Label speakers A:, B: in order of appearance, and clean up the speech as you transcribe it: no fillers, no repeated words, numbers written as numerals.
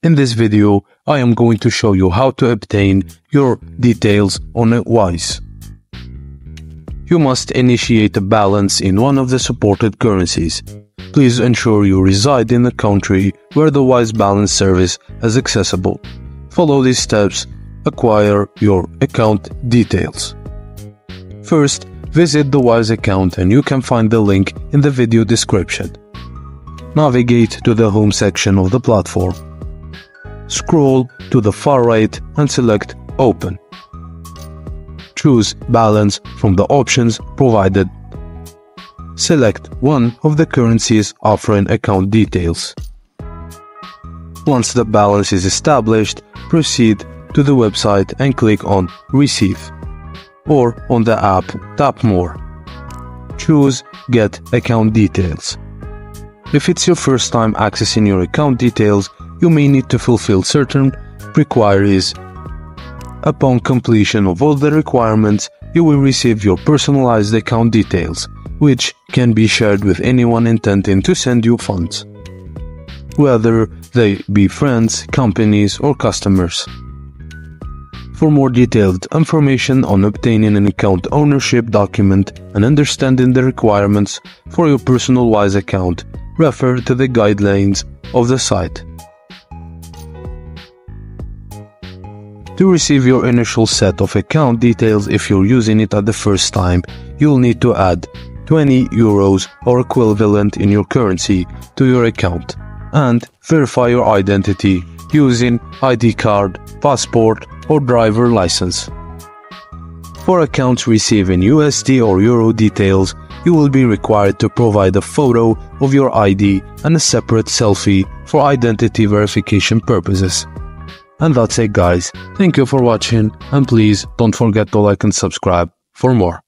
A: In this video, I am going to show you how to obtain your details on Wise. You must initiate a balance in one of the supported currencies. Please ensure you reside in the country where the Wise balance service is accessible. Follow these steps. Acquire your account details. First, visit the Wise account and you can find the link in the video description. Navigate to the home section of the platform. Scroll to the far right and select Open. Choose Balance from the options provided. Select one of the currencies offering account details. Once the balance is established, proceed to the website and click on Receive. Or on the app, tap More. Choose Get Account Details. If it's your first time accessing your account details, you may need to fulfill certain requirements. Upon completion of all the requirements, you will receive your personalized account details, which can be shared with anyone intending to send you funds, whether they be friends, companies, or customers. For more detailed information on obtaining an account ownership document and understanding the requirements for your personal Wise account, refer to the guidelines of the site. To receive your initial set of account details, if you're using it at the first time, you'll need to add 20 euros or equivalent in your currency to your account and verify your identity using ID card, passport, or driver license. For accounts receiving USD or Euro details, you will be required to provide a photo of your ID and a separate selfie for identity verification purposes. And that's it, guys. Thank you for watching, and please don't forget to like and subscribe for more.